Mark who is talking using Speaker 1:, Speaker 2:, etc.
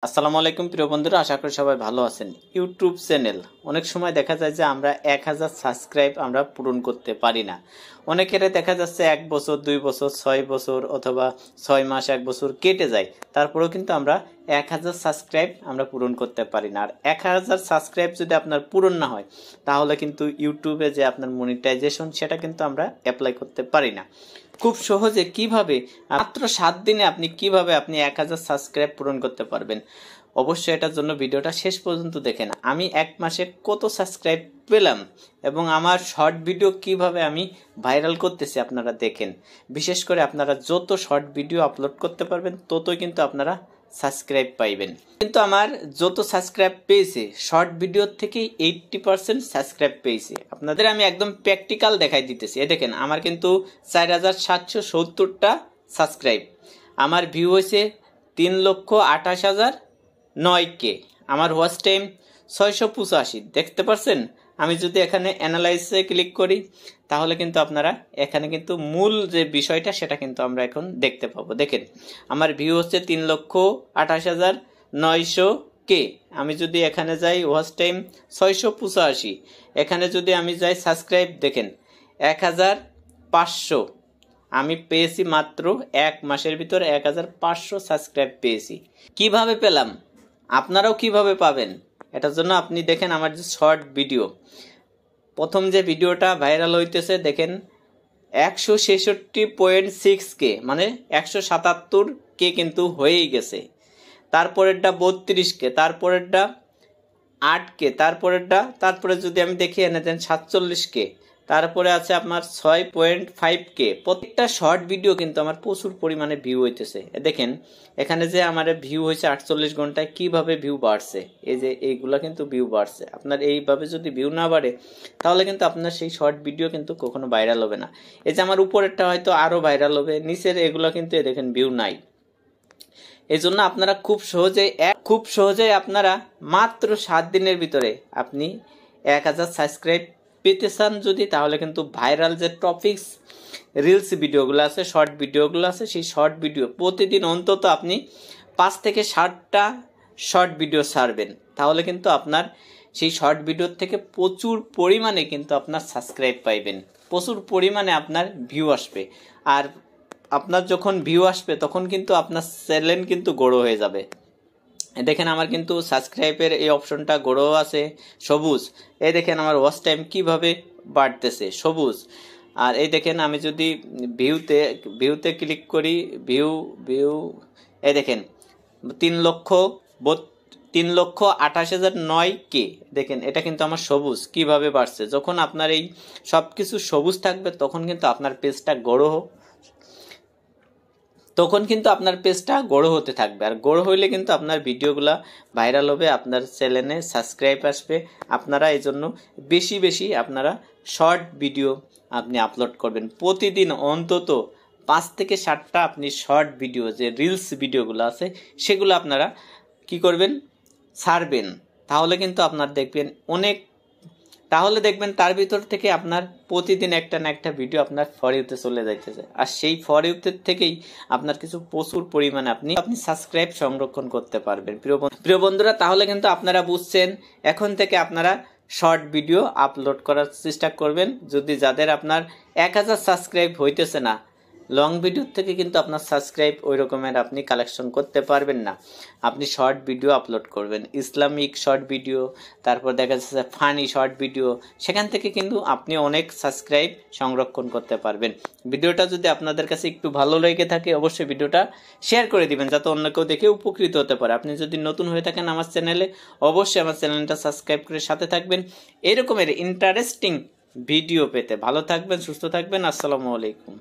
Speaker 1: আসসালামু আলাইকুম প্রিয় বন্ধুরা, আশা করি সবাই ভালো আছেন। ইউটিউব চ্যানেল অনেক সময় দেখা যায় যে আমরা 1000 সাবস্ক্রাইব আমরা পূরণ করতে পারি না। অনেকের দেখা যাচ্ছে 1 বছর 2 বছর 6 বছর অথবা 6 মাস 1 বছর কেটে যায়, তারপরেও কিন্তু আমরা 1000 সাবস্ক্রাইব আমরা পূরণ করতে পারি না। আর 1000 সাবস্ক্রাইব যদি আপনার পূরণ না হয় তাহলে কিন্তু ইউটিউবে যে আপনার মনিটাইজেশন সেটা কিন্তু আমরা অ্যাপ্লাই করতে পারি না। খুব সহজে কিভাবে মাত্র 7 দিনে আপনি কিভাবে 1000 সাবস্ক্রাইব পূরণ করতে পারবেন, অবশ্যই এটার জন্য ভিডিওটা শেষ পর্যন্ত দেখেন। আমি 1 মাসে কত সাবস্ক্রাইব পেলাম এবং আমার শর্ট ভিডিও কিভাবে আমি ভাইরাল করতেছি আপনারা দেখেন। বিশেষ করে আপনারা যত শর্ট ভিডিও আপলোড করতে পারবেন ততই কিন্তু আপনারা সাবস্ক্রাইব পাইবেন। কিন্তু আমার যত সাবস্ক্রাইব পেয়েছে শর্ট ভিডিও থেকে 80% সাবস্ক্রাইব পেয়েছে। আপনাদের আমি একদম প্র্যাকটিক্যাল দেখাই দিতেছি। এই দেখেন আমার কিন্তু 4770টা সাবস্ক্রাইব, আমার ভিউ হয়েছে 3,28,009 আমার ওয়াচ টাইম 685। দেখতে পাচ্ছেন? আমি যদি এখানে অ্যানালাইসে ক্লিক করি তাহলে কিন্তু আপনারা এখানে কিন্তু মূল যে বিষয়টা সেটা কিন্তু আমরা এখন দেখতে পাবো। দেখেন আমার ভিউ হচ্ছে 3,28,009 আমি যদি এখানে যাই ওয়াচ টাইম 685, এখানে যদি আমি যাই সাবস্ক্রাইব দেখেন 1500 আমি পেয়েছি। মাত্র 1 মাসের ভিতর 1500 সাবস্ক্রাইব পেয়েছি। কিভাবে পেলাম, আপনারাও কিভাবে পাবেন, এটার জন্য আপনি দেখেন আমার যে শর্ট ভিডিও, প্রথম যে ভিডিওটা ভাইরাল হইতেছে দেখেন 166.6K মানে 177K কিন্তু হয়েই গেছে। তারপরেরটা 32K, তারপরেরটা 8K, তারপরে যদি আমি দেখি এনে দেন 47K, তারপরে আছে আপনার 6.5K। প্রত্যেকটা শর্ট ভিডিও কিন্তু আমার প্রচুর পরিমাণে ভিউ হইতেছে। দেখেন এখানে যে আমার ভিউ হয়েছে 48 ঘন্টায় কিভাবে ভিউ বাড়ছে, এই যে এইগুলা কিন্তু ভিউ বাড়ছে। আপনার এইভাবে যদি ভিউ না বাড়ে তাহলে কিন্তু আপনার সেই শর্ট ভিডিও কিন্তু কখনো ভাইরাল হবে না। এই যে আমার উপরেরটা হয়তো আরো ভাইরাল হবে, নিচের এগুলা কিন্তু দেখেন ভিউ নাই। এই জন্য আপনারা খুব সহজেই আপনারা মাত্র 7 দিনের ভিতরে আপনি 1000 সাবস্ক্রাইব পেতে চান যদি, তাহলে কিন্তু ভাইরাল যে টপিকস রিলস ভিডিওগুলো আছে, শর্ট ভিডিওগুলো আছে, সেই শর্ট ভিডিও প্রতিদিন অন্তত আপনি 5 থেকে 7টা শর্ট ভিডিও ছাড়বেন। তাহলে কিন্তু আপনার সেই শর্ট ভিডিওর থেকে প্রচুর পরিমাণে কিন্তু আপনার সাবস্ক্রাইব পাইবেন, প্রচুর পরিমাণে আপনার ভিউ আসবে। আর আপনার যখন ভিউ আসবে তখন কিন্তু আপনার চ্যানেল কিন্তু গ্রো হয়ে যাবে। দেখেন আমার কিন্তু সাবস্ক্রাইবের এই অপশনটা গ্রো আছে সবুজ। এই দেখেন আমার ওয়াচ টাইম কিভাবে বাড়তেছে সবুজ। আর এই দেখেন আমি যদি ভিউতে ক্লিক করি, ভিউ এই দেখেন 3,28,009 দেখেন এটা কিন্তু আমার সবুজ কিভাবে বাড়ছে। যখন আপনার এই সবকিছু সবুজ থাকবে তখন কিন্তু আপনার পেজটা তখন কিন্তু আপনার পেজটা গ্রো হতে থাকবে। আর গ্রো হইলে কিন্তু আপনার ভিডিওগুলা ভাইরাল হবে, আপনার চ্যানেলে সাবস্ক্রাইব আসবে। আপনারা এই জন্য বেশি বেশি আপনারা শর্ট ভিডিও আপনি আপলোড করবেন। প্রতিদিন অন্তত 5 থেকে 7টা আপনি শর্ট ভিডিও যে রিলস ভিডিওগুলো আছে সেগুলো আপনারা কি করবেন, ছাড়বেন। তাহলে কিন্তু আপনার দেখবেন তার ভিতর থেকে আপনার প্রতিদিন একটা না একটা ভিডিও আপনার ফর ইউতে চলে যাইতেছে। আর সেই ফর ইউতে থেকেই আপনার কিছু প্রচুর পরিমাণে আপনি সাবস্ক্রাইব সংরক্ষণ করতে পারবেন। প্রিয় বন্ধুরা, তাহলে কিন্তু আপনারা বুঝছেন, এখন থেকে আপনারা শর্ট ভিডিও আপলোড করার চেষ্টা করবেন। যদি যাদের আপনার 1000 সাবস্ক্রাইব হইতেছে না, লং ভিডিও থেকে কিন্তু আপনার সাবস্ক্রাইব ওই রকমের আপনি কালেকশন করতে পারবেন না। আপনি শর্ট ভিডিও আপলোড করবেন, ইসলামিক শর্ট ভিডিও, তারপর দেখা যাচ্ছে ফানি শর্ট ভিডিও, সেখান থেকে কিন্তু আপনি অনেক সাবস্ক্রাইব সংরক্ষণ করতে পারবেন। ভিডিওটা যদি আপনাদের কাছে একটু ভালো লেগে থাকে অবশ্যই ভিডিওটা শেয়ার করে দিবেন যাতে অন্য কেউ দেখে উপকৃত হতে পারে। আপনি যদি নতুন হয়ে থাকেন আমার চ্যানেলে, অবশ্যই আমার চ্যানেলটা সাবস্ক্রাইব করে সাথে থাকবেন এরকমের ইন্টারেস্টিং ভিডিও পেতে। ভালো থাকবেন, সুস্থ থাকবেন। আসসালামু আলাইকুম।